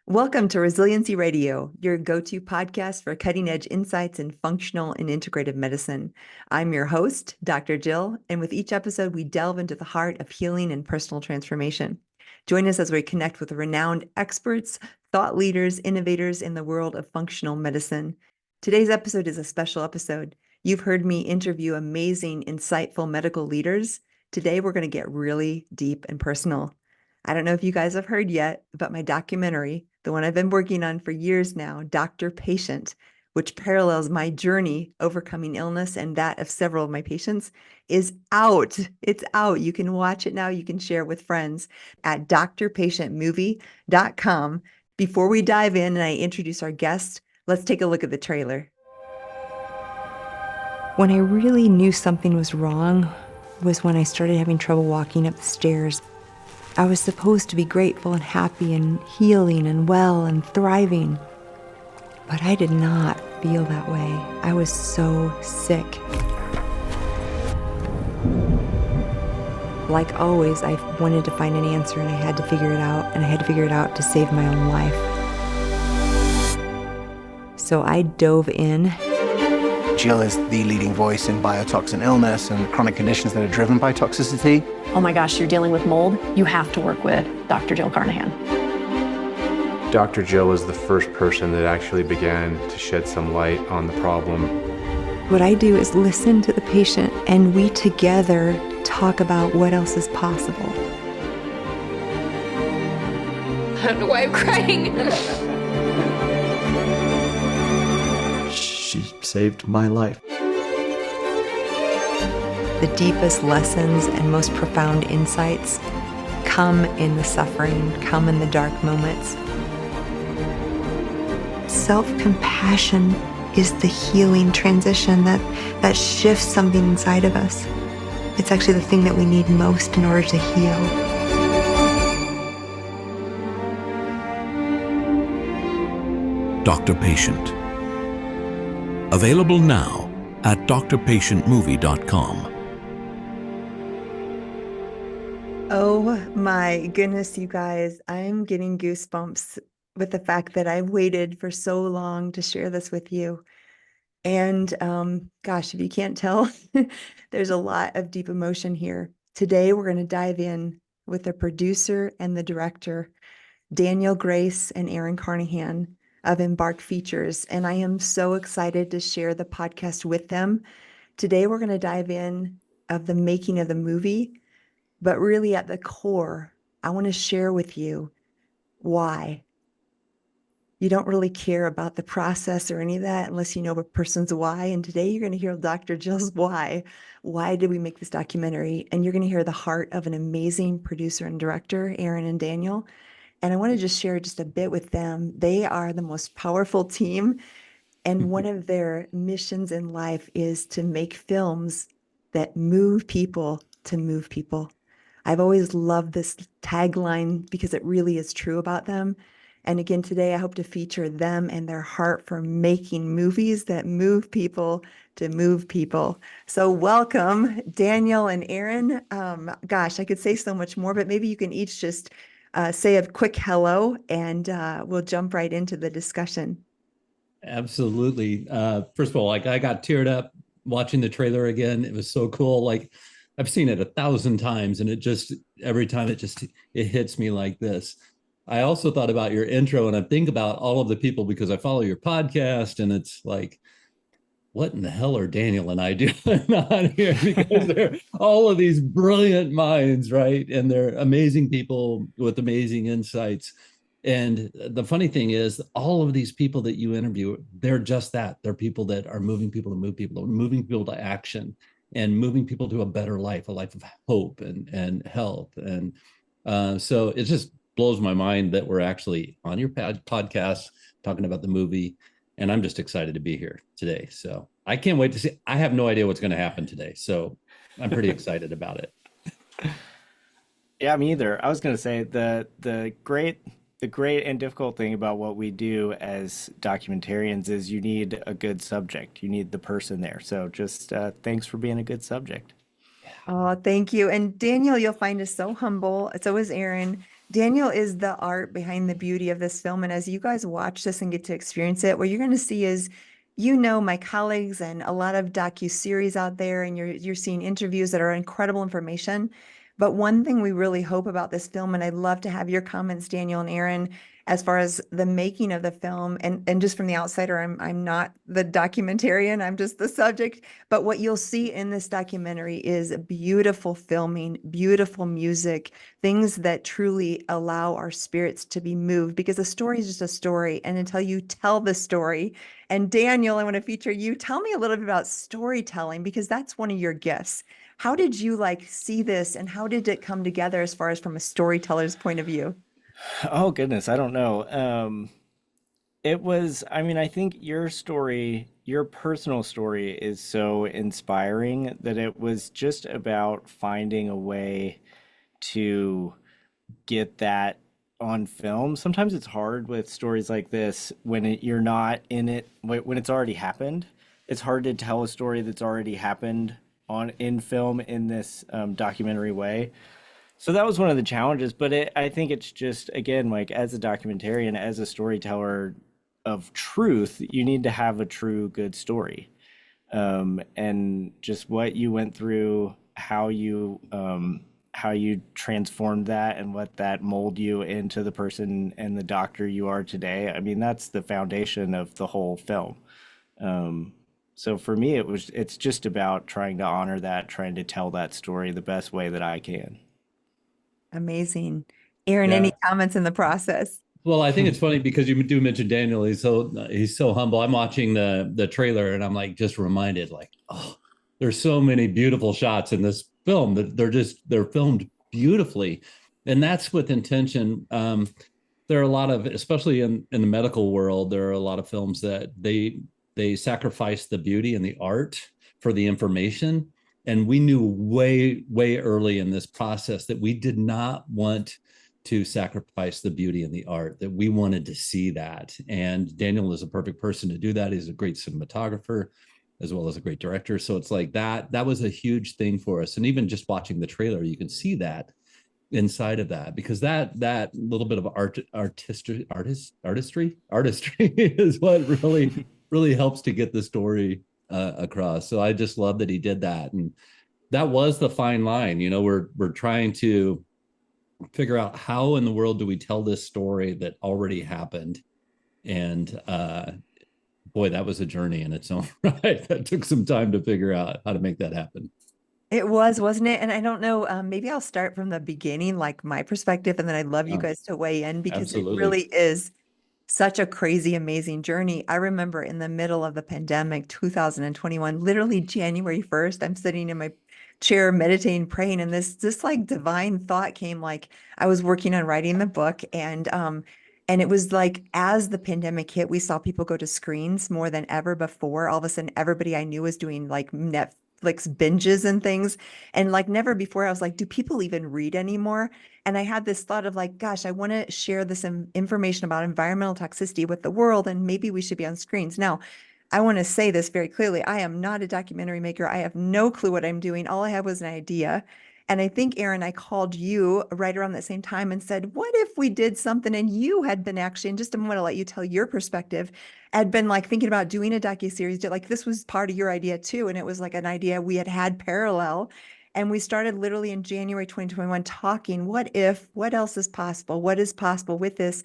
Welcome to Resiliency Radio, your go-to podcast for cutting-edge insights in functional and integrative medicine. I'm your host, Dr. Jill, and with each episode, we delve into the heart of healing and personal transformation. Join us as we connect with renowned experts, thought leaders, innovators in the world of functional medicine. Today's episode is a special episode. You've heard me interview amazing, insightful medical leaders. Today, we're going to get really deep and personal. I don't know if you guys have heard yet, but my documentary, the one I've been working on for years now, Doctor Patient, which parallels my journey overcoming illness and that of several of my patients, is out. It's out. You can watch it now. You can share it with friends at drpatientmovie.com. Before we dive in and I introduce our guest, let's take a look at the trailer. When I really knew something was wrong was when I started having trouble walking up the stairs. I was supposed to be grateful and happy and healing and well and thriving. But I did not feel that way. I was so sick. Like always, I wanted to find an answer and I had to figure it out, and I had to figure it out to save my own life. So I dove in. Jill is the leading voice in biotoxin illness and chronic conditions that are driven by toxicity. Oh my gosh, you're dealing with mold? You have to work with Dr. Jill Carnahan. Dr. Jill was the first person that actually began to shed some light on the problem. What I do is listen to the patient, and we together talk about what else is possible. I don't know why I'm crying. She saved my life. The deepest lessons and most profound insights come in the suffering, come in the dark moments. Self-compassion is the healing transition that shifts something inside of us. It's actually the thing that we need most in order to heal. Dr. Patient. Available now at drpatientmovie.com. Oh my goodness, you guys, I'm getting goosebumps with the fact that I've waited for so long to share this with you. And gosh, if you can't tell, there's a lot of deep emotion here. Today, we're going to dive in with the producer and the director, Daniel Grace and Aaron Carnahan of Embark Features. And I am so excited to share the podcast with them. Today, we're going to dive in of the making of the movie, but really at the core, I want to share with you why. You don't really care about the process or any of that unless you know a person's why. And today you're going to hear Dr. Jill's why. Why did we make this documentary? And you're going to hear the heart of an amazing producer and director, Aaron and Daniel. And I want to just share just a bit with them. They are the most powerful team. And one of their missions in life is to make films that move people to move people. I've always loved this tagline because it really is true about them. And again, today I hope to feature them and their heart for making movies that move people to move people. So welcome, Daniel and Aaron. Gosh, I could say so much more, but maybe you can each just say a quick hello and we'll jump right into the discussion. Absolutely. First of all, I got teared up watching the trailer again. It was so cool. I've seen it 1,000 times and every time it hits me like this. I also thought about your intro and I think about all of the people because I follow your podcast and it's like, what in the hell are Daniel and I doing on here? Because they're all of these brilliant minds, right? And they're amazing people with amazing insights. And the funny thing is, all of these people that you interview, they're just that. They're people that are moving people to move people, moving people to action and moving people to a better life, a life of hope and health. And so it just blows my mind that we're actually on your podcast talking about the movie. And I'm just excited to be here today. So I can't wait to see. I have no idea what's going to happen today. So I'm pretty excited about it. Yeah, me either. I was going to say the great and difficult thing about what we do as documentarians is you need a good subject. You need the person there. So just thanks for being a good subject. Oh, thank you. And Daniel, you'll find us so humble. So is Aaron. Daniel is the art behind the beauty of this film. And as you guys watch this and get to experience it, what you're going to see is, my colleagues and a lot of docu-series out there, and you're seeing interviews that are incredible information. But one thing we really hope about this film, and I'd love to have your comments, Daniel and Aaron, as far as the making of the film, and just from the outsider, I'm not the documentarian, I'm just the subject. But what you'll see in this documentary is beautiful filming, beautiful music, things that truly allow our spirits to be moved, because a story is just a story. And until you tell the story, and Daniel, I want to feature you. Tell me a little bit about storytelling, because that's one of your gifts. How did you see this, and how did it come together as far as from a storyteller's point of view? Oh goodness, I don't know. It was, I mean, I think your story, your personal story is so inspiring that it was just about finding a way to get that on film. Sometimes it's hard with stories like this when you're not in it, when it's already happened. It's hard to tell a story that's already happened on in film in this documentary way. So that was one of the challenges, but I think it's just, again, like as a documentarian, as a storyteller of truth, you need to have a true good story. And just what you went through, how you transformed that and what that mold you into the person and the doctor you are today. I mean, that's the foundation of the whole film. So for me, it's just about trying to honor that, trying to tell that story the best way that I can. Amazing. Aaron, Yeah. any comments in the process? Well, I think it's funny because you do mention Daniel. He's so humble. I'm watching the trailer and I'm like just reminded, like, oh, there's so many beautiful shots in this film that they're filmed beautifully, and that's with intention. There are a lot of, especially in the medical world, there are a lot of films that they sacrifice the beauty and the art for the information. And we knew way early in this process that we did not want to sacrifice the beauty and the art, that we wanted to see that. And Daniel is a perfect person to do that. He's a great cinematographer as well as a great director. So it's like that was a huge thing for us. And even just watching the trailer, you can see that inside of that, because that little bit of artistry is what really helps to get the story across. So I just love that he did that. And that was the fine line. We're trying to figure out how in the world do we tell this story that already happened. And boy, that was a journey in its own right. That took some time to figure out how to make that happen. It was, wasn't it? And I don't know, maybe I'll start from the beginning, like my perspective, and then I'd love you guys to weigh in, because it Absolutely. really is such a crazy, amazing journey. I remember in the middle of the pandemic, 2021, literally January 1st, I'm sitting in my chair meditating, praying, and this like divine thought came. Like, I was working on writing the book, and it was like, as the pandemic hit, we saw people go to screens more than ever before. All of a sudden, everybody I knew was doing like Netflix binges and things. And like never before, I was like, do people even read anymore? And I had this thought of like, gosh, I want to share this information about environmental toxicity with the world, and maybe we should be on screens. Now, I want to say this very clearly. I am not a documentary maker. I have no clue what I'm doing. All I have was an idea. And I think, Aaron, I called you right around that same time and said, what if we did something? And you had been actually, in just a moment, I'll let you tell your perspective, had been like thinking about doing a docu-series. Like, this was part of your idea too. And it was like an idea we had parallel. And we started literally in January 2021 talking, what else is possible? What is possible with this?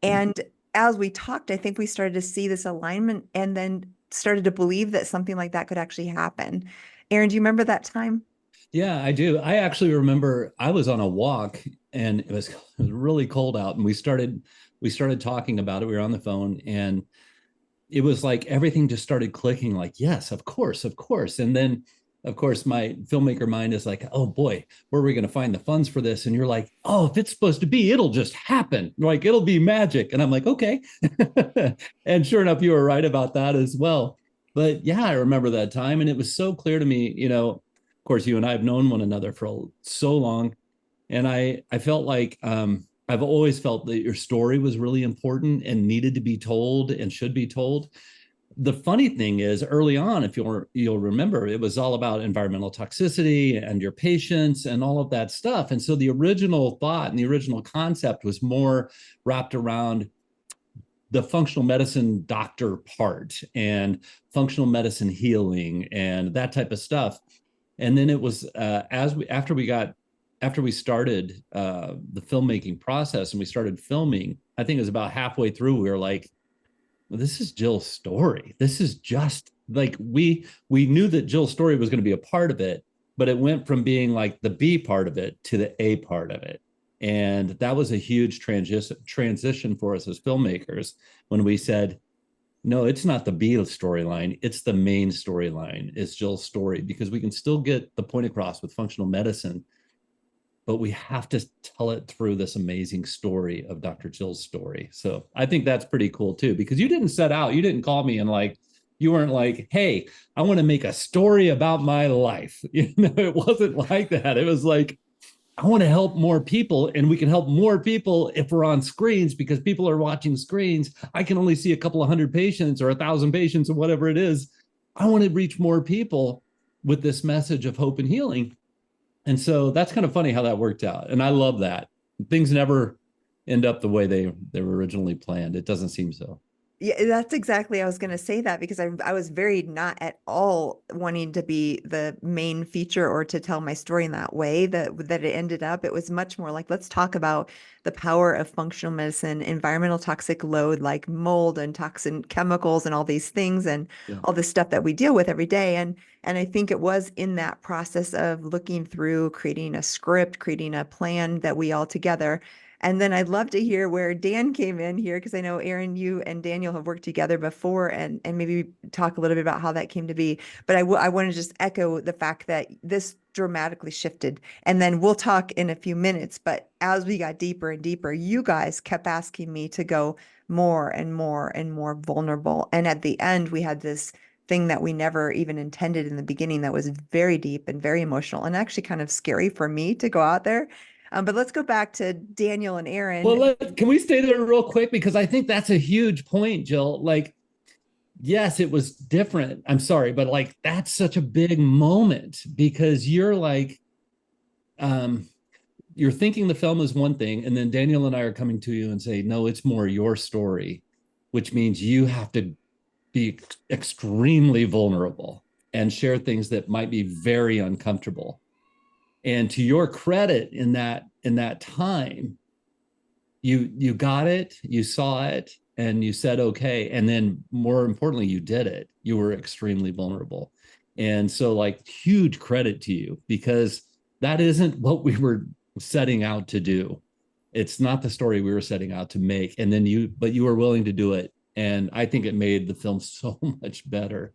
And as we talked, I think we started to see this alignment, and then started to believe that something like that could actually happen. Aaron, do you remember that time? Yeah, I do. I actually remember I was on a walk and it was really cold out, and we started talking about it. We were on the phone, and it was like everything just started clicking, like, yes, of course, of course. And then of course my filmmaker mind is like, oh boy, where are we going to find the funds for this? And you're like, oh, if it's supposed to be, it'll just happen, like it'll be magic. And I'm like, okay. And sure enough, you were right about that as well. But yeah, I remember that time, and it was so clear to me. Of course, you and I have known one another for so long, and I felt like I've always felt that your story was really important and needed to be told and should be told. the funny thing is, early on, if you'll remember, it was all about environmental toxicity and your patients and all of that stuff. And so the original thought and the original concept was more wrapped around the functional medicine doctor part and functional medicine healing and that type of stuff. And then it was after we started the filmmaking process and we started filming, I think it was about halfway through, we were like, well, this is Jill's story. This is just like we knew that Jill's story was going to be a part of it, but it went from being like the B part of it to the A part of it. And that was a huge transition for us as filmmakers when we said, no, it's not the B storyline. It's the main storyline. It's Jill's story, because we can still get the point across with functional medicine, but we have to tell it through this amazing story of Dr. Jill's story. So I think that's pretty cool too, because you didn't call me and like, you weren't like, hey, I want to make a story about my life. It wasn't like that. It was like, I want to help more people, and we can help more people if we're on screens, because people are watching screens. I can only see a couple of 100 patients or 1,000 patients or whatever it is. I want to reach more people with this message of hope and healing. And so that's kind of funny how that worked out. And I love that. Things never end up the way they were originally planned. It doesn't seem so. Yeah, that's exactly, I was going to say that, because I was very not at all wanting to be the main feature or to tell my story in that way that it ended up. It was much more like, let's talk about the power of functional medicine, environmental toxic load like mold and toxin chemicals and all these things and all this stuff that we deal with every day. And I think it was in that process of looking through, creating a script, creating a plan that we all together. And then I'd love to hear where Dan came in here, because I know, Aaron, you and Daniel have worked together before, and maybe talk a little bit about how that came to be. But I want to just echo the fact that this dramatically shifted. And then we'll talk in a few minutes. But as we got deeper and deeper, you guys kept asking me to go more and more and more vulnerable. And at the end, we had this thing that we never even intended in the beginning that was very deep and very emotional and actually kind of scary for me to go out there. But let's go back to Daniel and Aaron. Well, can we stay there real quick? Because I think that's a huge point, Jill. Like, yes, it was different. I'm sorry, but like, that's such a big moment, because you're like, you're thinking the film is one thing, and then Daniel and I are coming to you and say, no, it's more your story, which means you have to be extremely vulnerable and share things that might be very uncomfortable. And to your credit, in that time, you got it, you saw it, and you said okay. And then more importantly, you did it. You were extremely vulnerable. And so, like, huge credit to you, because that isn't what we were setting out to do. It's not the story we were setting out to make. And then but you were willing to do it. And I think it made the film so much better.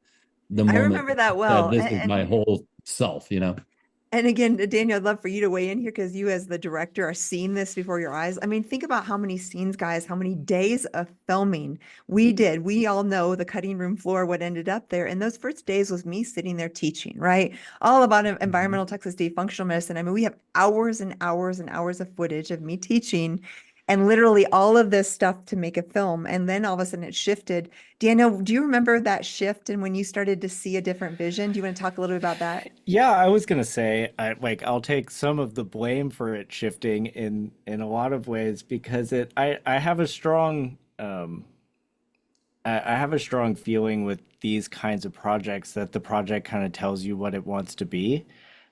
I remember that well. This is my whole self, And again, Daniel, I'd love for you to weigh in here, because you as the director are seeing this before your eyes. I mean, think about how many scenes, guys, how many days of filming we did. We all know the cutting room floor, what ended up there. And those first days was me sitting there teaching, right? All about environmental toxicity, functional medicine. I mean, we have hours and hours and hours of footage of me teaching and literally all of this stuff to make a film. And then all of a sudden it shifted. Daniel, do you remember that shift and when you started to see a different vision? Do you want to talk a little bit about that? Yeah, I was gonna say, I'll take some of the blame for it shifting in a lot of ways, because I have a strong I have a strong feeling with these kinds of projects that the project kind of tells you what it wants to be.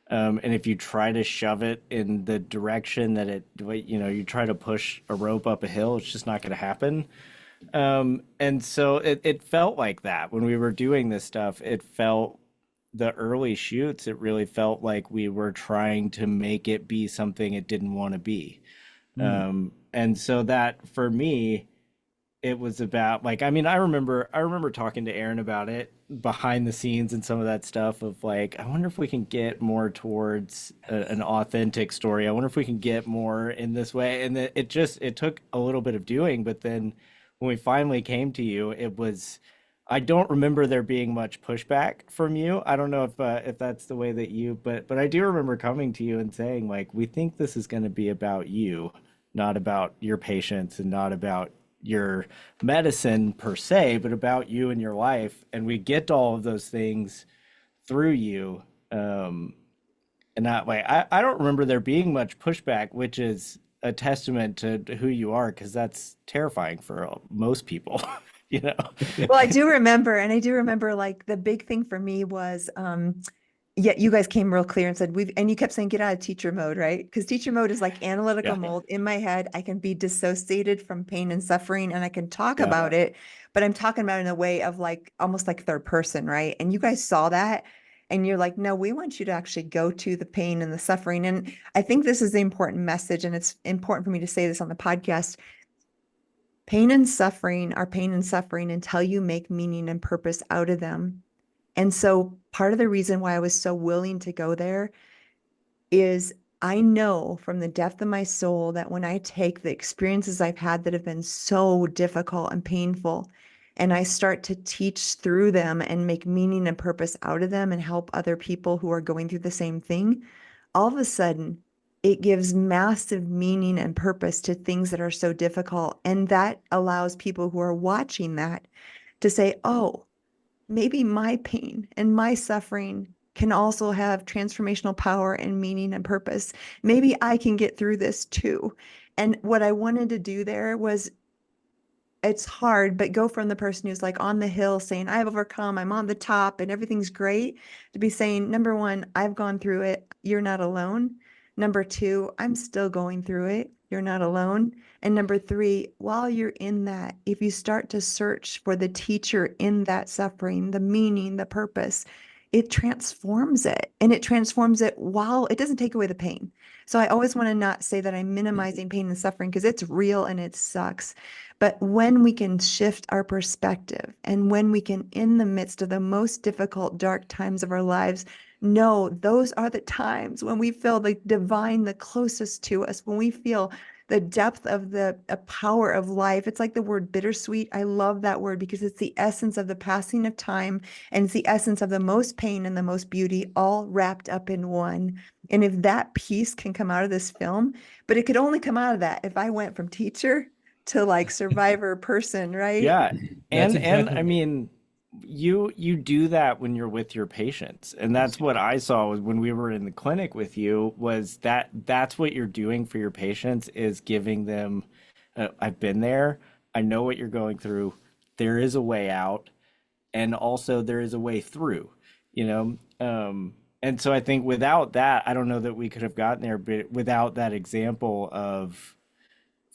And if you try to shove it in the direction that you try to push a rope up a hill, it's just not going to happen. And so it felt like that when we were doing this stuff. It felt, the early shoots, it really felt like we were trying to make it be something it didn't want to be. And so that, for me, it was about, like, I mean, I remember talking to Aaron about it behind the scenes and some of that stuff of like, I wonder if we can get more towards an authentic story. I wonder if we can get more in this way. And it took a little bit of doing, but then when we finally came to you, it was, I don't remember there being much pushback from you. I don't know if that's the way that but I do remember coming to you and saying, like, we think this is going to be about you, not about your patients and not about your medicine per se, but about you and your life. And we get all of those things through you. In that way, I don't remember there being much pushback, which is a testament to who you are, because that's terrifying for most people, you know? Well, I do remember, and I do remember like the big thing for me was, yeah, you guys came real clear and said and you kept saying, get out of teacher mode, right? Because teacher mode is like analytical Yeah. mode. In my head, I can be dissociated from pain and suffering and I can talk Yeah. about it, but I'm talking about it in a way of like almost like third person, right? And you guys saw that and you're like, no, we want you to actually go to the pain and the suffering. And I think this is the important message, and it's important for me to say this on the podcast. Pain and suffering are pain and suffering until you make meaning and purpose out of them. And so part of the reason why I was so willing to go there is I know from the depth of my soul that when I take the experiences I've had that have been so difficult and painful, and I start to teach through them and make meaning and purpose out of them and help other people who are going through the same thing, all of a sudden it gives massive meaning and purpose to things that are so difficult. And that allows people who are watching that to say, oh, maybe my pain and my suffering can also have transformational power and meaning and purpose. Maybe I can get through this too. And what I wanted to do there was, it's hard, but go from the person who's like on the hill saying, I've overcome, I'm on the top and everything's great, to be saying, number one, I've gone through it. You're not alone. Number two, I'm still going through it. You're not alone. And number three, while you're in that, if you start to search for the teacher in that suffering, the meaning, the purpose, it transforms it. And it transforms it while it doesn't take away the pain. So I always want to not say that I'm minimizing pain and suffering, because it's real and it sucks. But when we can shift our perspective, and when we can, in the midst of the most difficult, dark times of our lives, know those are the times when we feel the divine the closest to us, when we feel the depth of the power of life. It's like the word bittersweet. I love that word because it's the essence of the passing of time, and it's the essence of the most pain and the most beauty all wrapped up in one. And if that piece can come out of this film, but it could only come out of that if I went from teacher to like survivor person, right? Yeah. That's And exactly I mean, you do that when you're with your patients. And that's what I saw was when we were in the clinic with you, was that's what you're doing for your patients, is giving them, I've been there. I know what you're going through. There is a way out, and also there is a way through, you know? And so I think without that, I don't know that we could have gotten there, but without that example of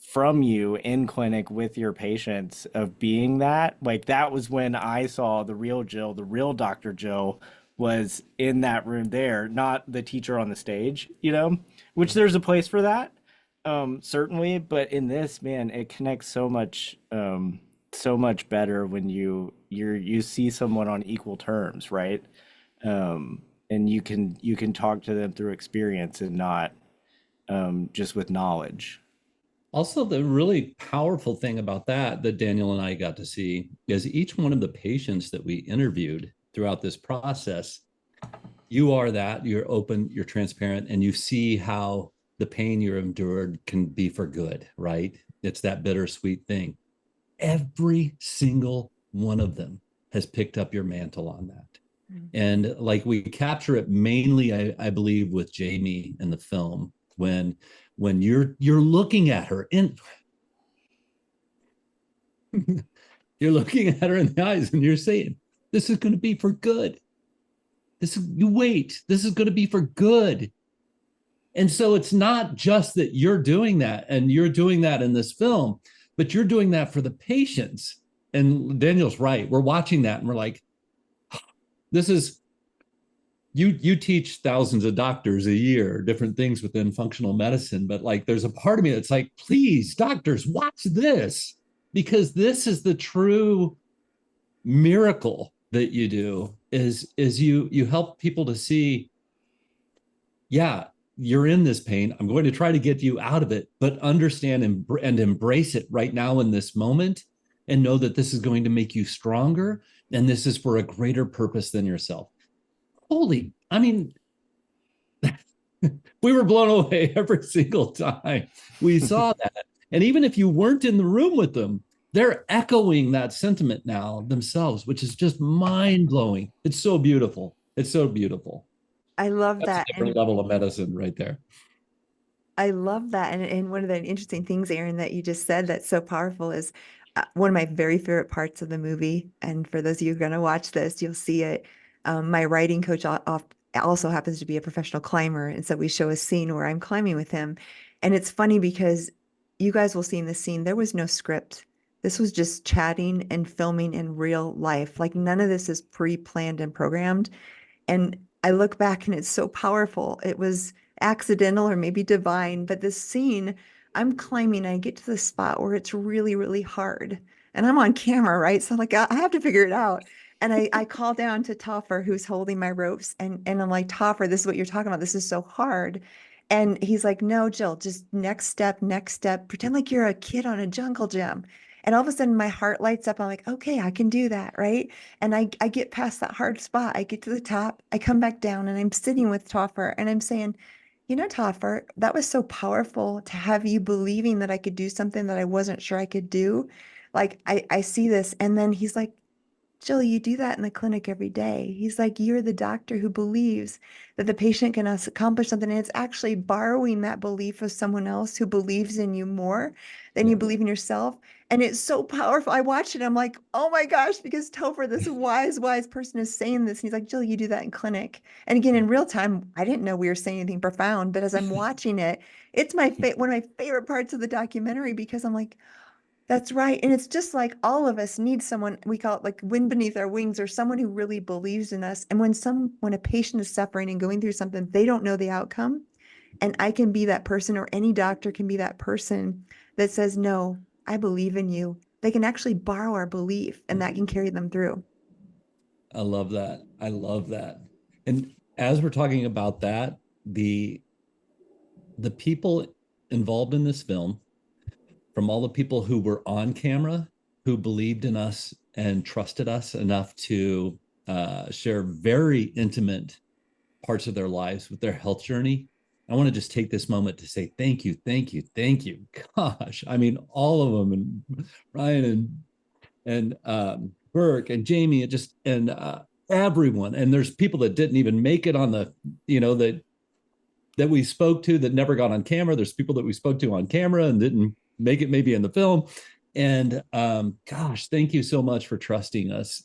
from you in clinic with your patients of being that, like, that was when I saw the real Jill, the real Dr. Jill was in that room there, not the teacher on the stage, you know, which there's a place for that, certainly. But in this, man, it connects so much better when you see someone on equal terms, right? And you can talk to them through experience and not just with knowledge. Also, the really powerful thing about that Daniel and I got to see is each one of the patients that we interviewed throughout this process, you are that, you're open, you're transparent, and you see how the pain you endured can be for good, right? It's that bittersweet thing. Every single one of them has picked up your mantle on that. And like, we capture it mainly, I believe, with Jamie in the film, when you're looking at her in you're looking at her in the eyes and you're saying, this is going to be for good. This is going to be for good. And so it's not just that you're doing that, and you're doing that in this film, but you're doing that for the patients. And Daniel's right. We're watching that and we're like, this is, you teach thousands of doctors a year, different things within functional medicine. But like, there's a part of me that's like, please, doctors, watch this, because this is the true miracle that you do, is you help people to see, yeah, you're in this pain. I'm going to try to get you out of it, but understand and embrace it right now in this moment, and know that this is going to make you stronger. And this is for a greater purpose than yourself. Holy, I mean, we were blown away every single time we saw that. And even if you weren't in the room with them, they're echoing that sentiment now themselves, which is just mind blowing. It's so beautiful. It's so beautiful. I love That's a that. different level of medicine right there. I love that. And one of the interesting things, Aaron, that you just said that's so powerful is one of my very favorite parts of the movie. And for those of you who are going to watch this, you'll see it. My writing coach also happens to be a professional climber. And so we show a scene where I'm climbing with him. And it's funny because you guys will see in the scene, there was no script. This was just chatting and filming in real life. Like none of this is pre-planned and programmed. And I look back and it's so powerful. It was accidental or maybe divine, but this scene, I'm climbing, I get to the spot where it's really, really hard. And I'm on camera, right? So like I have to figure it out. And I call down to Toffer, who's holding my ropes, and I'm like, Toffer, this is what you're talking about. This is so hard. And he's like, no, Jill, just next step, next step. Pretend like you're a kid on a jungle gym. And all of a sudden my heart lights up. I'm like, okay, I can do that, right? And I get past that hard spot. I get to the top. I come back down and I'm sitting with Toffer and I'm saying, you know, Toffer, that was so powerful to have you believing that I could do something that I wasn't sure I could do. Like I see this. And then he's like, Jill, you do that in the clinic every day. He's like, you're the doctor who believes that the patient can accomplish something. And it's actually borrowing that belief of someone else who believes in you more than you believe in yourself. And it's so powerful. I watched it. I'm like, oh my gosh, because Topher, this wise, wise person is saying this. And he's like, Jill, you do that in clinic. And again, in real time, I didn't know we were saying anything profound, but as I'm watching it, it's one of my favorite parts of the documentary because I'm like, that's right. And it's just like all of us need someone, we call it like wind beneath our wings, or someone who really believes in us. And when a patient is suffering and going through something, they don't know the outcome. And I can be that person, or any doctor can be that person that says, no, I believe in you. They can actually borrow our belief and that can carry them through. I love that. I love that. And as we're talking about that, the people involved in this film, from all the people who were on camera, who believed in us and trusted us enough to share very intimate parts of their lives with their health journey, I want to just take this moment to say thank you, thank you, thank you. Gosh, I mean, all of them, and Ryan and Burke and Jamie, and everyone. And there's people that didn't even make it on the, that we spoke to that never got on camera. There's people that we spoke to on camera and didn't make it maybe in the film. And gosh, thank you so much for trusting us.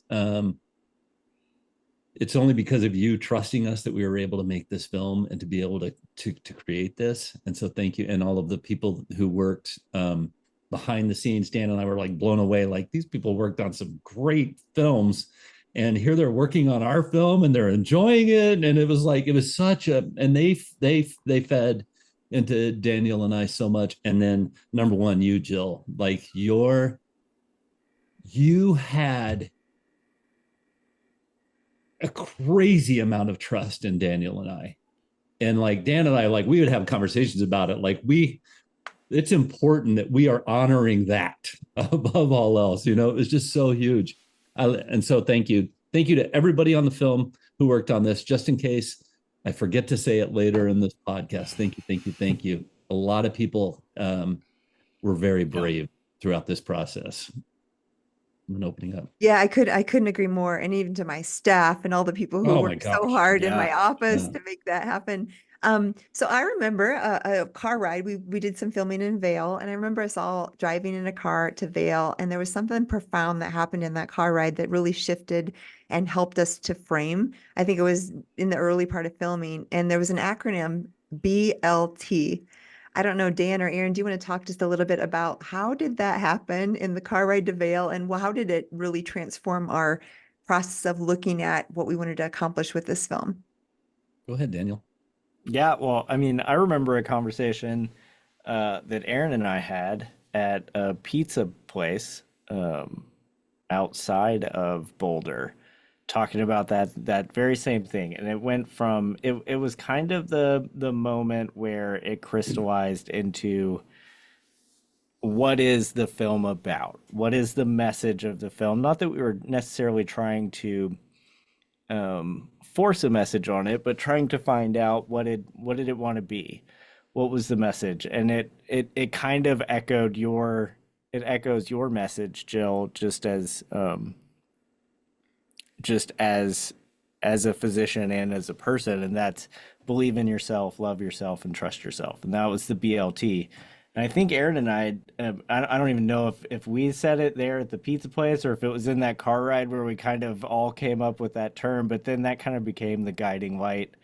It's only because of you trusting us that we were able to make this film and to be able to create this. And so thank you. And all of the people who worked behind the scenes. Dan and I were like blown away. Like, these people worked on some great films, and here they're working on our film and they're enjoying it. And it was such a, and they fed into Daniel and I so much. And then number one, you, Jill, like you had a crazy amount of trust in Daniel and I. And like Dan and I, like we would have conversations about it. Like it's important that we are honoring that above all else. It was just so huge. And so thank you. Thank you to everybody on the film who worked on this, just in case I forget to say it later in this podcast. Thank you, thank you, thank you. A lot of people were very brave throughout this process. I'm opening up. Yeah, I couldn't agree more. And even to my staff and all the people who worked so hard in my office to make that happen. So I remember a car ride. We did some filming in Vail, and I remember us all driving in a car to Vail, and there was something profound that happened in that car ride that really shifted and helped us to frame. I think it was in the early part of filming, and there was an acronym, BLT. I don't know, Dan or Aaron, do you want to talk just a little bit about how did that happen in the car ride to Vail, and how did it really transform our process of looking at what we wanted to accomplish with this film? Go ahead, Daniel. Yeah, well, I mean, I remember a conversation that Aaron and I had at a pizza place outside of Boulder, talking about that very same thing. And it went from it was kind of the moment where it crystallized into, what is the film about? What is the message of the film? Not that we were necessarily trying to force a message on it, but trying to find out what did it want to be, what was the message. And it kind of echoed your it echoes your message, Jill, just as a physician and as a person, and that's believe in yourself, love yourself, and trust yourself. And that was the BLT. And I think Aaron and I don't even know if we said it there at the pizza place or if it was in that car ride where we kind of all came up with that term, but then that kind of became the guiding light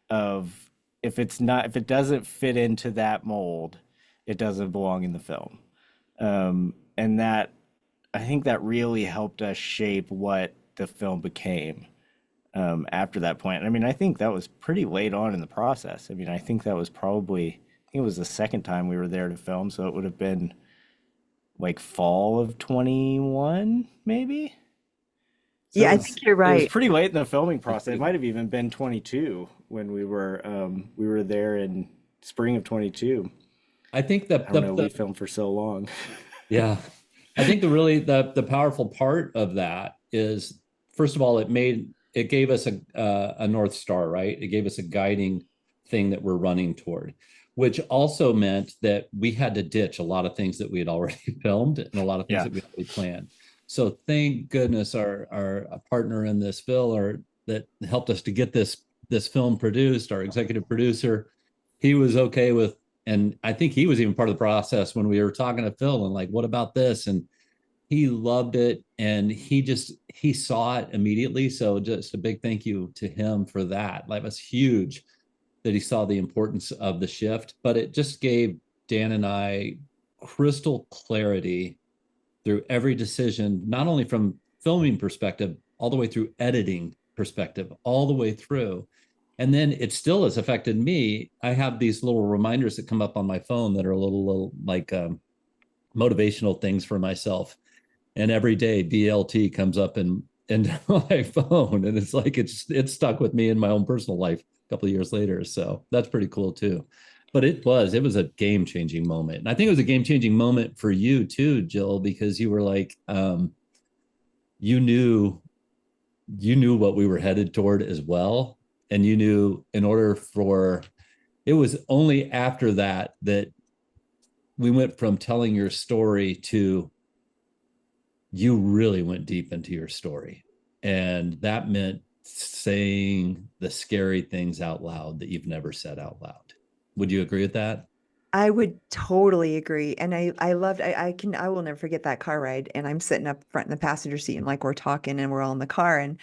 of if it doesn't fit into that mold, it doesn't belong in the film. And that I think that really helped us shape what the film became after that point. I mean, I think that was pretty late on in the process. I mean, I think that was probably, I think it was the second time we were there to film, so it would have been like fall of 21, maybe. So Yeah, I think you're it was right. pretty late in the filming process. It might have even been 22 when we were there in spring of 22. I think the I don't know, we filmed for so long. yeah, I think the powerful part of that is, first of all, it gave us a North Star, right? It gave us a guiding thing that we're running toward, which also meant that we had to ditch a lot of things that we had already filmed and a lot of things Yeah. that we already planned. So thank goodness our partner in this, Phil, or that helped us to get this film produced, our executive producer, he was okay with, and I think he was even part of the process when we were talking to Phil and like, what about this? And he loved it, and he saw it immediately. So just a big thank you to him for that. That was huge that he saw the importance of the shift, but it just gave Dan and I crystal clarity through every decision, not only from filming perspective, all the way through editing perspective, all the way through. And then it still has affected me. I have these little reminders that come up on my phone that are a little like motivational things for myself. And every day BLT comes up in my phone, and it's like it's stuck with me in my own personal life a couple of years later. So that's pretty cool too. But it was a game changing moment, and I think it was a game changing moment for you too, Jill, because you were like, you knew what we were headed toward as well, and you knew in order for it was only after that that we went from telling your story to you really went deep into your story. And that meant saying the scary things out loud that you've never said out loud. Would you agree with that? I would totally agree. And I loved, I will never forget that car ride. And I'm sitting up front in the passenger seat and like we're talking and we're all in the car. And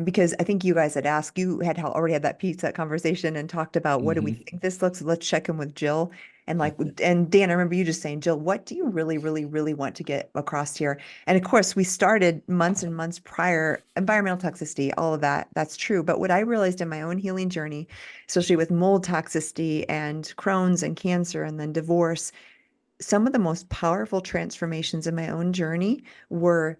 because I think you guys had asked, you had already had that pizza conversation and talked about what do we think this looks, let's check in with Jill. And like, and Dan, I remember you just saying, Jill, what do you really, really, really want to get across here? And of course, we started months and months prior, environmental toxicity, all of that, that's true. But what I realized in my own healing journey, especially with mold toxicity and Crohn's and cancer and then divorce, some of the most powerful transformations in my own journey were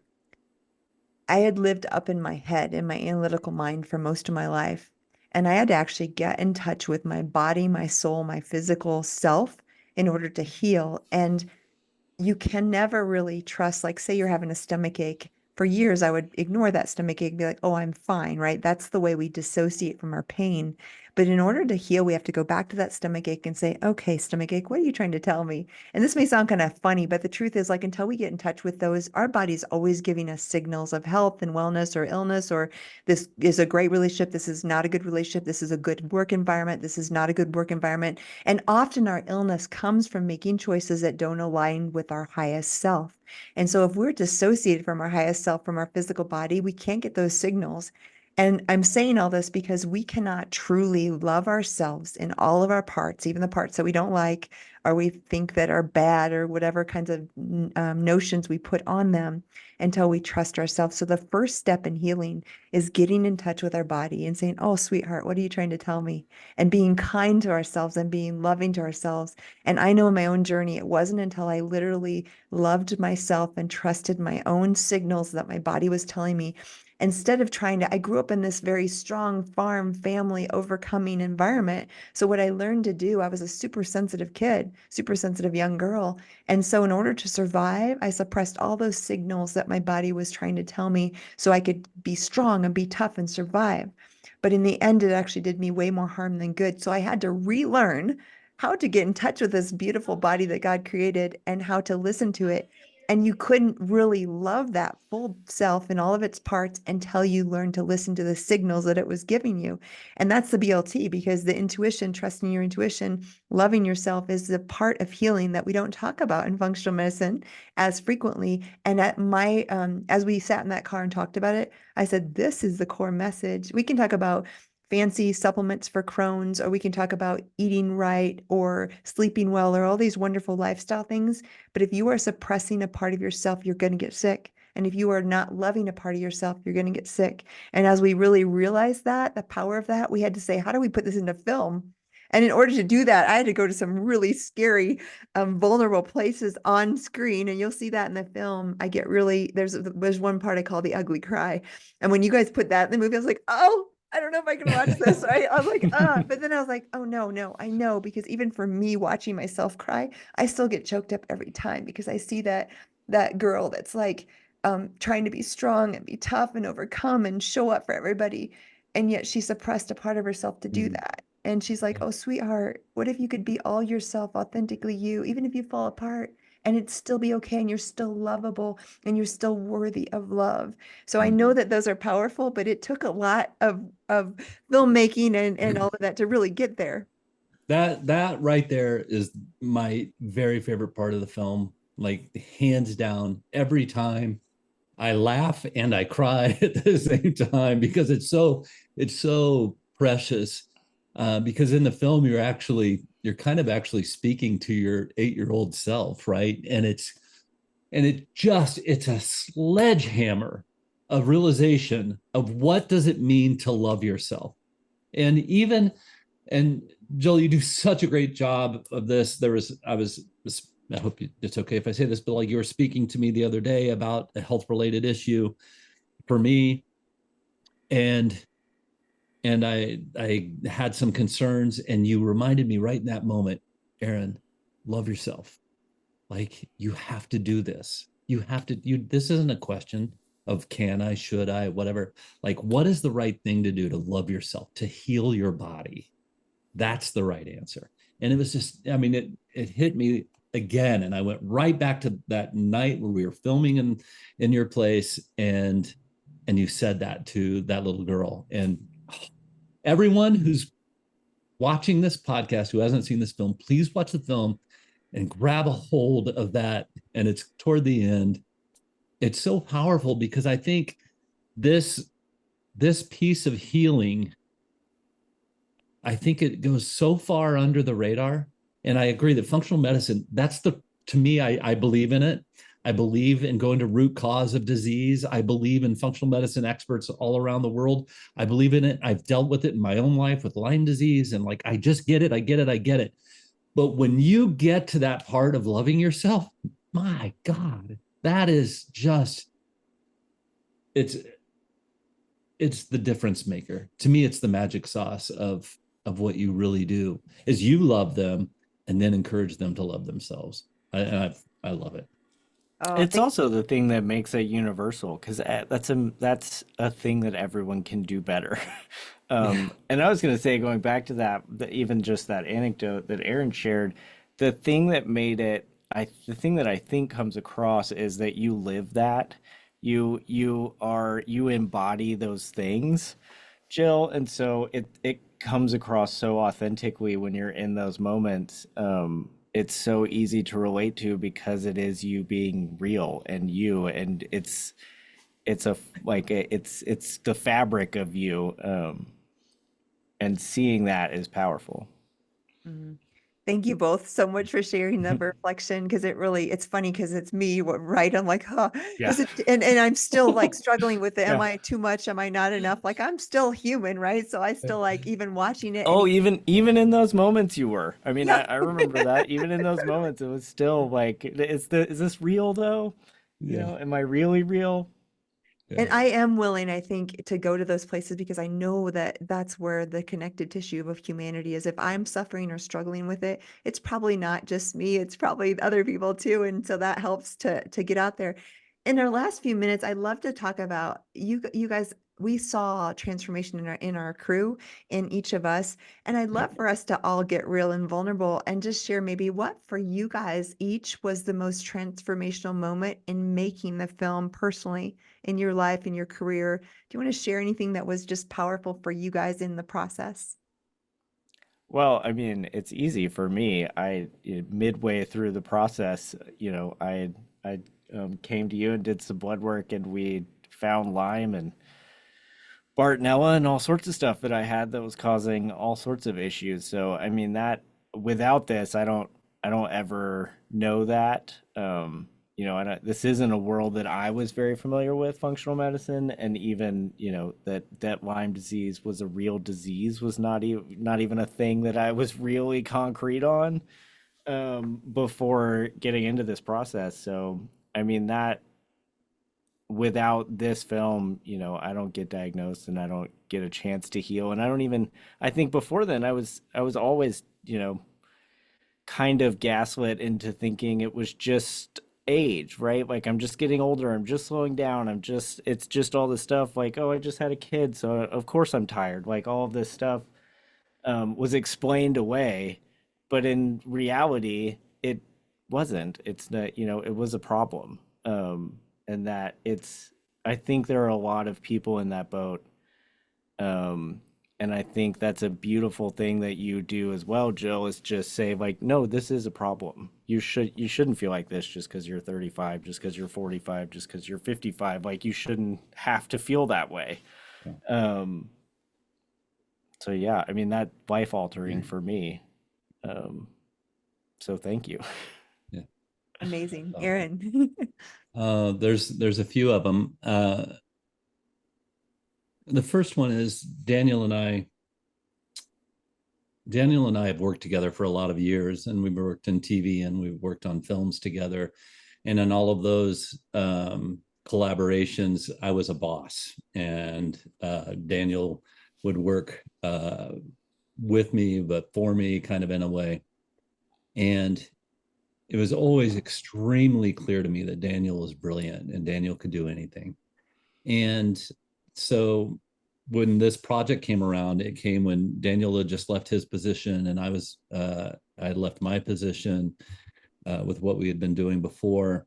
I had lived up in my head, in my analytical mind for most of my life. And I had to actually get in touch with my body, my soul, my physical self in order to heal. And you can never really trust, like, say you're having a stomach ache. For years, I would ignore that stomach ache and be like, oh, I'm fine, right? That's the way we dissociate from our pain. But in order to heal, we have to go back to that stomach ache and say, okay, stomach ache, what are you trying to tell me? And this may sound kind of funny, but the truth is, like, until we get in touch with those, our body's always giving us signals of health and wellness or illness, or this is a great relationship. This is not a good relationship. This is a good work environment. This is not a good work environment. And often our illness comes from making choices that don't align with our highest self. And so if we're dissociated from our highest self, from our physical body, we can't get those signals. And I'm saying all this because we cannot truly love ourselves in all of our parts, even the parts that we don't like, or we think that are bad, or whatever kinds of notions we put on them, until we trust ourselves. So the first step in healing is getting in touch with our body and saying, oh, sweetheart, what are you trying to tell me? And being kind to ourselves and being loving to ourselves. And I know in my own journey, it wasn't until I literally loved myself and trusted my own signals that my body was telling me, instead of trying to, I grew up in this very strong farm family overcoming environment. So what I learned to do, I was a super sensitive kid, super sensitive young girl. And so in order to survive, I suppressed all those signals that my body was trying to tell me so I could be strong and be tough and survive. But in the end, it actually did me way more harm than good. So I had to relearn how to get in touch with this beautiful body that God created and how to listen to it. And you couldn't really love that full self in all of its parts until you learned to listen to the signals that it was giving you. And that's the BLT, because the intuition, trusting your intuition, loving yourself is the part of healing that we don't talk about in functional medicine as frequently. And at my, as we sat in that car and talked about it, I said, this is the core message. We can talk about fancy supplements for Crohn's, or we can talk about eating right or sleeping well or all these wonderful lifestyle things. But if you are suppressing a part of yourself, you're going to get sick. And if you are not loving a part of yourself, you're going to get sick. And as we really realized that, the power of that, we had to say, how do we put this into film? And in order to do that, I had to go to some really scary, vulnerable places on screen. And you'll see that in the film. I get really, there's one part I call the ugly cry. And when you guys put that in the movie, I was like, oh, I don't know if I can watch this. I was like, but then I was like, oh no, I know, because even for me watching myself cry, I still get choked up every time because I see that girl that's like trying to be strong and be tough and overcome and show up for everybody. And yet she suppressed a part of herself to do that. And she's like, oh, sweetheart, what if you could be all yourself, authentically you, even if you fall apart, and it'd still be okay, and you're still lovable and you're still worthy of love. So I know that those are powerful, but it took a lot of filmmaking and all of that to really get there. That right there is my very favorite part of the film, like hands down. Every time I laugh and I cry at the same time because it's so precious. Because in the film you're kind of actually speaking to your 8-year-old self, right? And it's a sledgehammer of realization of what does it mean to love yourself. And Joel, you do such a great job of this. I hope it's okay if I say this, but like you were speaking to me the other day about a health related issue for me. And I had some concerns, and you reminded me right in that moment, Aaron, love yourself. Like, you have to do this. This isn't a question of can I, should I, whatever. Like, what is the right thing to do to love yourself, to heal your body? That's the right answer. And it was just, I mean, it hit me again. And I went right back to that night where we were filming in your place, and you said that to that little girl. And everyone who's watching this podcast who hasn't seen this film, please watch the film and grab a hold of that. And it's toward the end. It's so powerful because I think this piece of healing, I think it goes so far under the radar. And I agree that functional medicine, to me, I believe in it. I believe in going to root cause of disease. I believe in functional medicine experts all around the world. I believe in it. I've dealt with it in my own life with Lyme disease. And like, I just get it. I get it. But when you get to that part of loving yourself, my God, that is just, it's the difference maker. To me, it's the magic sauce of what you really do is you love them and then encourage them to love themselves. I love it. Oh, It's also the thing that makes it universal because that's a thing that everyone can do better. And I was going to say, going back to even just that anecdote that Aaron shared, the thing that made it, the thing that I think comes across is that you live that, you embody those things, Jill, and so it comes across so authentically when you're in those moments. It's so easy to relate to because it is you being real and it's the fabric of you, and seeing that is powerful. mhm. Thank you both so much for sharing the reflection, because it's funny because it's me, right? I'm like, huh, Yeah. and I'm still like struggling with it. Am Yeah. I too much? Am I not enough? Like, I'm still human, right? So I still like even watching it. Oh, And even in those moments you were. I mean, yeah. I remember that. Even in those moments, it was still like, is this real though? You know, am I really real? And I am willing, I think, to go to those places because I know that that's where the connected tissue of humanity is. If I'm suffering or struggling with it, it's probably not just me, it's probably other people too. And so that helps to get out there. In our last few minutes, I'd love to talk about you guys we saw transformation in our crew, in each of us. And I'd love for us to all get real and vulnerable and just share maybe what for you guys each was the most transformational moment in making the film personally in your life, in your career. Do you want to share anything that was just powerful for you guys in the process? Well, I mean, it's easy for me. Midway through the process, I came to you and did some blood work, and we found Lyme and Bartonella and all sorts of stuff that I had that was causing all sorts of issues. So, I mean, that without this, I don't ever know that. This isn't a world that I was very familiar with, functional medicine, and even, that Lyme disease was a real disease was not even a thing that I was really concrete on before getting into this process. So, I mean, that without this film, I don't get diagnosed and I don't get a chance to heal. And I think before then I was always, kind of gaslit into thinking it was just age, right? Like I'm just getting older, I'm just slowing down, it's just all this stuff like, oh, I just had a kid, so of course I'm tired. Like all of this stuff was explained away, but in reality, it wasn't. It's not, it was a problem. And that I think there are a lot of people in that boat. Um, and I think that's a beautiful thing that you do as well, Jill, is just say like, no, this is a problem. You shouldn't feel like this just because you're 35, just because you're 45, just because you're 55. Like you shouldn't have to feel that way. Um, so yeah, I mean that life altering for me. Um, so thank you. Yeah. Amazing. So, Aaron. there's a few of them. The first one is Daniel and I have worked together for a lot of years, and we've worked in TV and we've worked on films together. And in all of those collaborations, I was a boss, and Daniel would work with me, but for me, kind of in a way. And it was always extremely clear to me that Daniel was brilliant and Daniel could do anything. And so when this project came around, it came when Daniel had just left his position and I had left my position with what we had been doing before.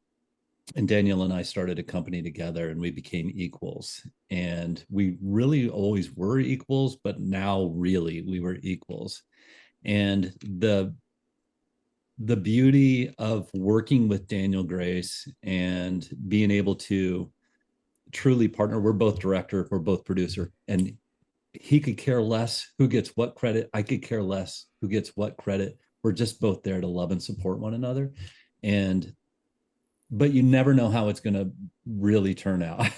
And Daniel and I started a company together and we became equals. And we really always were equals, but now really we were equals. And the beauty of working with Daniel Grace and being able to truly partner, we're both director, we're both producer, and he could care less who gets what credit. I could care less who gets what credit. We're just both there to love and support one another. And but you never know how it's going to really turn out.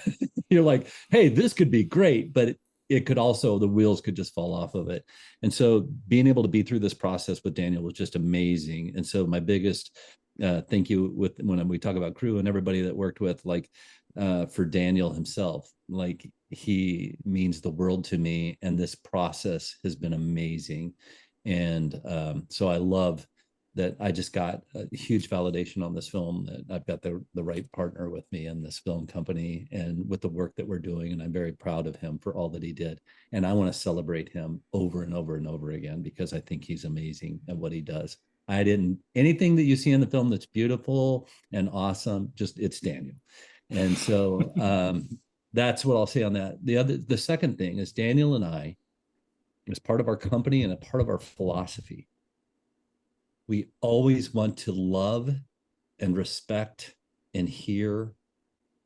You're like, hey, this could be great, but it could also, the wheels could just fall off of it. And so being able to be through this process with Daniel was just amazing. And so my biggest thank you with when we talk about crew and everybody that worked with, like for Daniel himself, like he means the world to me. And this process has been amazing. And so I love that I just got a huge validation on this film that I've got the right partner with me in this film company and with the work that we're doing. And I'm very proud of him for all that he did. And I want to celebrate him over and over and over again, because I think he's amazing at what he does. Anything that you see in the film that's beautiful and awesome, just it's Daniel. And so that's what I'll say on that. The second thing is Daniel and I, as part of our company and a part of our philosophy, we always want to love and respect and hear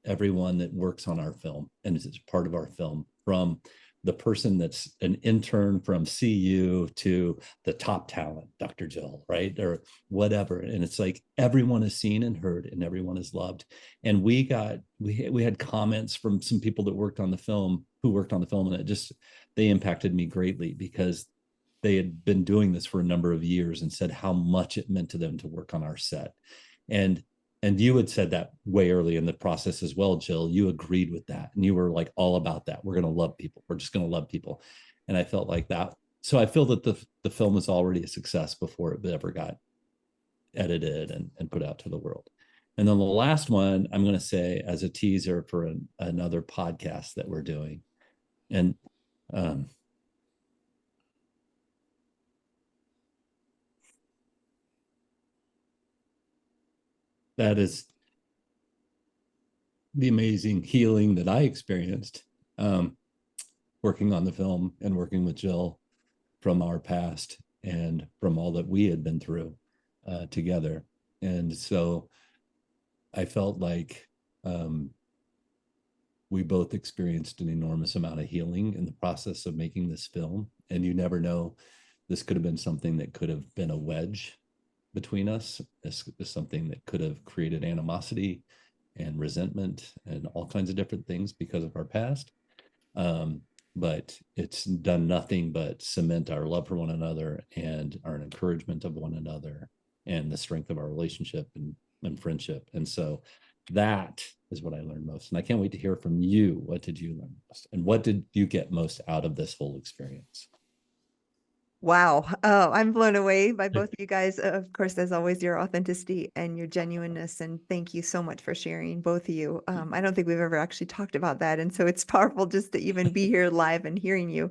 everyone that works on our film and is part of our film, from the person that's an intern from CU to the top talent, Dr. Jill, right? Or whatever. And it's like everyone is seen and heard and everyone is loved. And we had comments from some people that worked on the film, and they impacted me greatly, because they had been doing this for a number of years and said how much it meant to them to work on our set. And you had said that way early in the process as well, Jill. You agreed with that. And you were like all about that. We're going to love people. We're just going to love people. And I felt like that. So I feel that the film was already a success before it ever got edited and put out to the world. And then the last one, I'm going to say as a teaser for another podcast that we're doing, And um, that is the amazing healing that I experienced working on the film and working with Jill from our past and from all that we had been through together. And so I felt like we both experienced an enormous amount of healing in the process of making this film. And you never know, this could have been something that could have been a wedge between us. This is something that could have created animosity and resentment and all kinds of different things because of our past. But it's done nothing but cement our love for one another and our encouragement of one another and the strength of our relationship and friendship. And so that is what I learned most. And I can't wait to hear from you. What did you learn most? And what did you get most out of this whole experience? Wow. Oh, I'm blown away by both of you guys. Of course, as always, your authenticity and your genuineness. And thank you so much for sharing, both of you. I don't think we've ever actually talked about that. And so it's powerful just to even be here live and hearing you.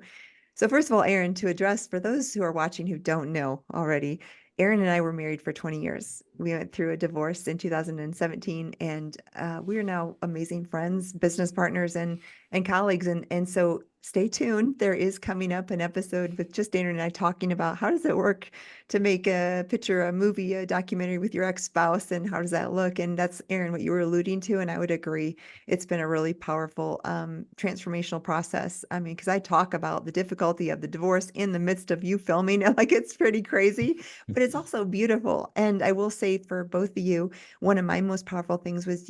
So first of all, Aaron, to address for those who are watching who don't know already, Aaron and I were married for 20 years. We went through a divorce in 2017, and we are now amazing friends, business partners, and colleagues. And so stay tuned. There is coming up an episode with just Aaron and I talking about how does it work to make a picture, a movie, a documentary with your ex-spouse, and how does that look? And that's, Aaron, what you were alluding to, and I would agree. It's been a really powerful transformational process. I mean, because I talk about the difficulty of the divorce in the midst of you filming, like it's pretty crazy, but it's also beautiful. And I will say for both of you, one of my most powerful things was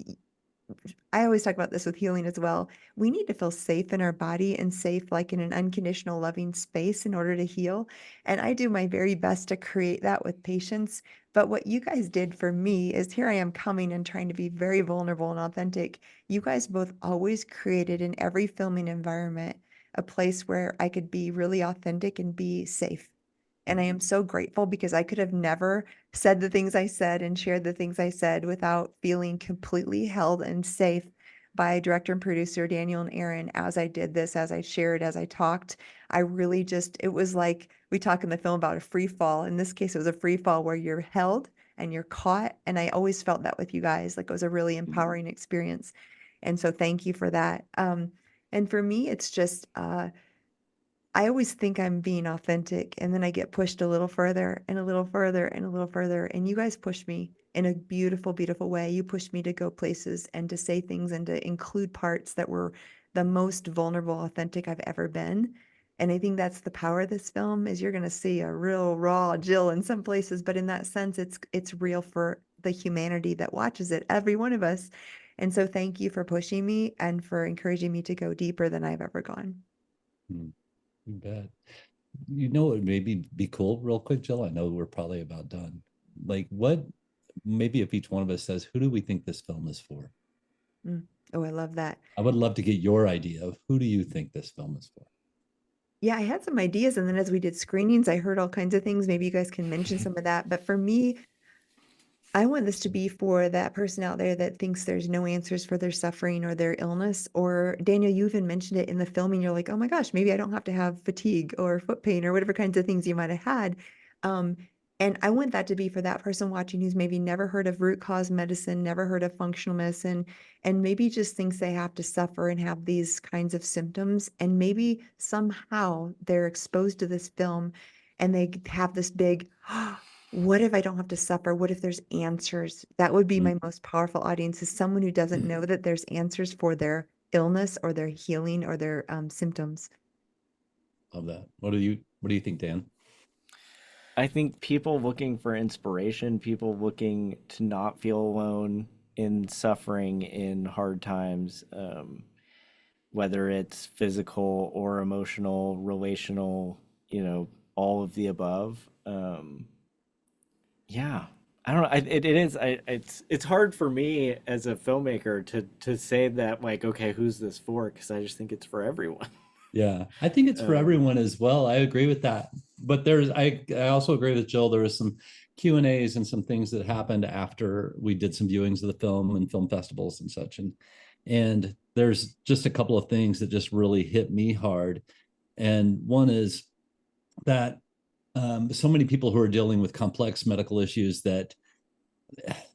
I always talk about this with healing as well. We need to feel safe in our body and safe, like in an unconditional, loving space in order to heal. And I do my very best to create that with patients. But what you guys did for me is here I am coming and trying to be very vulnerable and authentic. You guys both always created in every filming environment a place where I could be really authentic and be safe. And I am so grateful because I could have never said the things I said and shared the things I said without feeling completely held and safe by director and producer Daniel and Aaron as I did this, as I shared, as I talked. I really just, it was like we talk in the film about a free fall. In this case, it was a free fall where you're held and you're caught. And I always felt that with you guys. Like it was a really empowering experience. And so thank you for that. And for me, it's just, I always think I'm being authentic, and then I get pushed a little further and a little further and a little further. And you guys push me in a beautiful, beautiful way. You pushed me to go places and to say things and to include parts that were the most vulnerable, authentic I've ever been. And I think that's the power of this film is you're going to see a real raw Jill in some places, but in that sense, it's real for the humanity that watches it, every one of us. And so thank you for pushing me and for encouraging me to go deeper than I've ever gone. You bet. You know, it would maybe be cool, real quick, Jill. I know we're probably about done. Like, what, maybe if each one of us says, who do we think this film is for? Oh, I love that. I would love to get your idea of who do you think this film is for? Yeah, I had some ideas, and then as we did screenings, I heard all kinds of things. Maybe you guys can mention some of that. But for me, I want this to be for that person out there that thinks there's no answers for their suffering or their illness. Or Daniel, you even mentioned it in the filming. You're like, oh my gosh, maybe I don't have to have fatigue or foot pain or whatever kinds of things you might have had. And I want that to be for that person watching who's maybe never heard of root cause medicine, never heard of functional medicine, and maybe just thinks they have to suffer and have these kinds of symptoms. And maybe somehow they're exposed to this film and they have this big, what if I don't have to suffer? What if there's answers? That would be my most powerful audience is someone who doesn't know that there's answers for their illness or their healing or their symptoms. Love that. What do you think, Dan? I think people looking for inspiration, people looking to not feel alone in suffering in hard times, whether it's physical or emotional, relational, all of the above. Yeah, I don't know. It is. It's hard for me as a filmmaker to say that like, okay, who's this for? Because I just think it's for everyone. Yeah, I think it's for everyone as well. I agree with that. But I also agree with Jill. There was some Q&As and some things that happened after we did some viewings of the film and film festivals and such. And there's just a couple of things that just really hit me hard. And one is that so many people who are dealing with complex medical issues that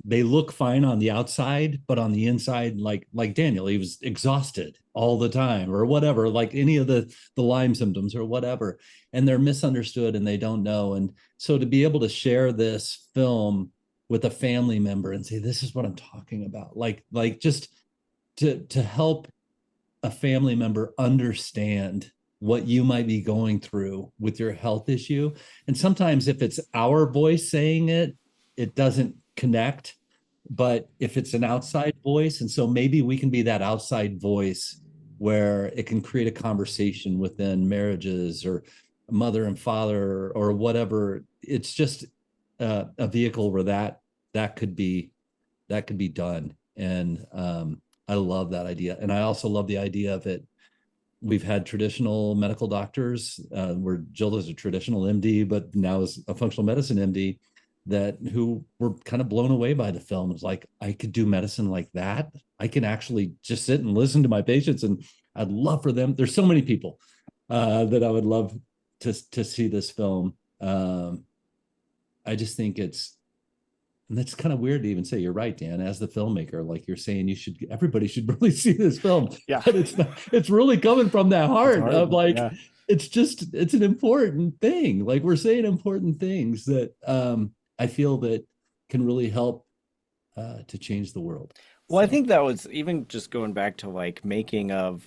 they look fine on the outside, but on the inside, like Daniel, he was exhausted all the time or whatever, like any of the Lyme symptoms or whatever, and they're misunderstood and they don't know. And so to be able to share this film with a family member and say, this is what I'm talking about, like just to help a family member understand what you might be going through with your health issue. And sometimes if it's our voice saying it, it doesn't connect. But if it's an outside voice, and so maybe we can be that outside voice where it can create a conversation within marriages or mother and father or whatever. It's just a vehicle where that could be done. And I love that idea. And I also love the idea of it. We've had traditional medical doctors, where Jill is a traditional MD, but now is a functional medicine MD, who were kind of blown away by the film. It's like, I could do medicine like that. I can actually just sit and listen to my patients, and I'd love for them. There's so many people that I would love to see this film. I just think and that's kind of weird to even say. You're right, Dan, as the filmmaker, like you're saying, everybody should really see this film. Yeah. But it's really coming from that heart of like, yeah. it's an important thing. Like we're saying important things that I feel that can really help to change the world. Well, I think that was, even just going back to like making of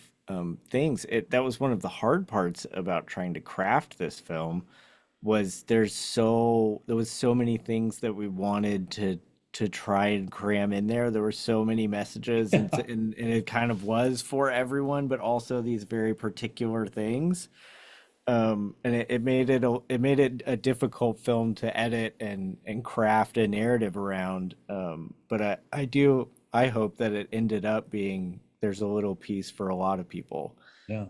things, that was one of the hard parts about trying to craft this film, was there was so many things that we wanted to try and cram in there. There were so many messages, and it kind of was for everyone, but also these very particular things. And it made it a difficult film to edit and craft a narrative around. But I hope that it ended up being, there's a little piece for a lot of people. Yeah.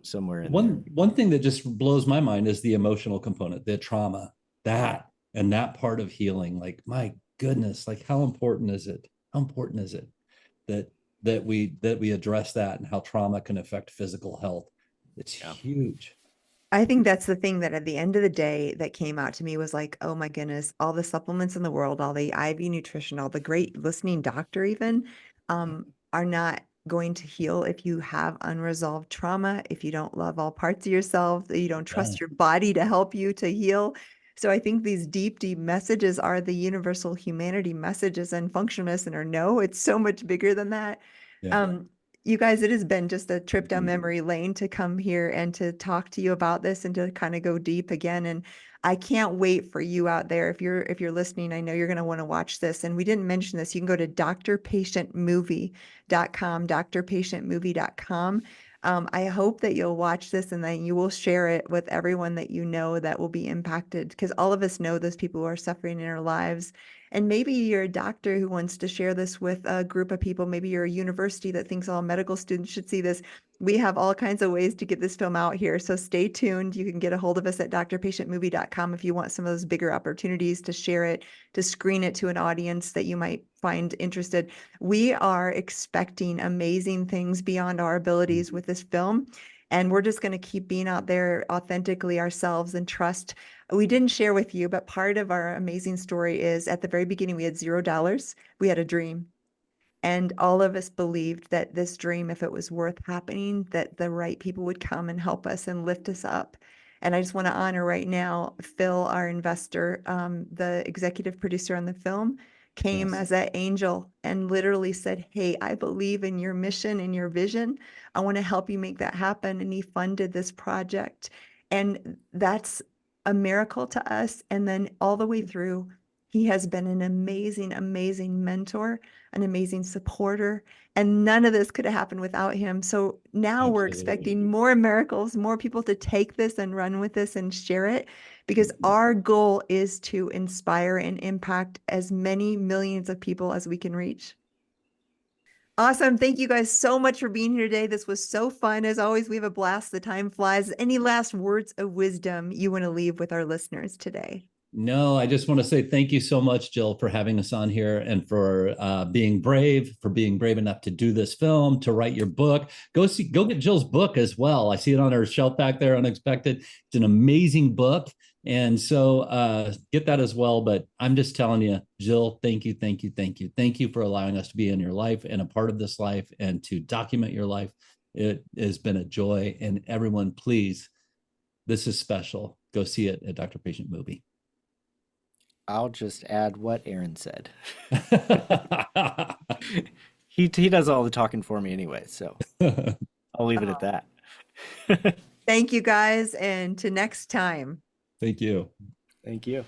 Somewhere in One there. one thing that just blows my mind is the emotional component, the trauma, that part of healing. Like, my goodness, like how important is it? How important is it that we address that, and how trauma can affect physical health? It's huge. I think that's the thing that at the end of the day that came out to me was like, oh my goodness, all the supplements in the world, all the IV nutrition, all the great listening doctor even, are not going to heal if you have unresolved trauma, if you don't love all parts of yourself, that you don't trust your body to help you to heal. So I think these deep, deep messages are the universal humanity messages, and functionalness, and no, it's so much bigger than that. Yeah. You guys, it has been just a trip down memory lane to come here and to talk to you about this and to kind of go deep again. And I can't wait for you out there. If you're listening, I know you're going to want to watch this. And we didn't mention this. You can go to drpatientmovie.com, drpatientmovie.com. I hope that you'll watch this and then you will share it with everyone that you know that will be impacted, because all of us know those people who are suffering in our lives. And maybe you're a doctor who wants to share this with a group of people. Maybe you're a university that thinks all medical students should see this. We have all kinds of ways to get this film out here. So stay tuned. You can get a hold of us at drpatientmovie.com if you want some of those bigger opportunities to share it, to screen it to an audience that you might find interested. We are expecting amazing things beyond our abilities with this film. And we're just going to keep being out there authentically ourselves and trust. We didn't share with you, but part of our amazing story is at the very beginning, we had $0. We had a dream. And all of us believed that this dream, if it was worth happening, that the right people would come and help us and lift us up. And I just want to honor right now, Phil, our investor, the executive producer on the film, came as that angel and literally said, hey, I believe in your mission and your vision. I want to help you make that happen. And he funded this project. And that's a miracle to us. And then all the way through, he has been an amazing, amazing mentor, an amazing supporter, and none of this could have happened without him. So now we're expecting more miracles, more people to take this and run with this and share it, because our goal is to inspire and impact as many millions of people as we can reach. Awesome. Thank you guys so much for being here today. This was so fun. As always, we have a blast. The time flies. Any last words of wisdom you want to leave with our listeners today? No, I just want to say thank you so much, Jill, for having us on here and for being brave enough to do this film, to write your book. Go get Jill's book as well. I see it on her shelf back there, Unexpected. It's an amazing book. And so get that as well. But I'm just telling you, Jill, thank you, thank you, thank you. Thank you for allowing us to be in your life and a part of this life and to document your life. It has been a joy. And everyone, please, this is special. Go see it at Dr. Patient Movie. I'll just add what Aaron said. He does all the talking for me anyway, so I'll leave it at that. Thank you guys, and to next time. Thank you. Thank you.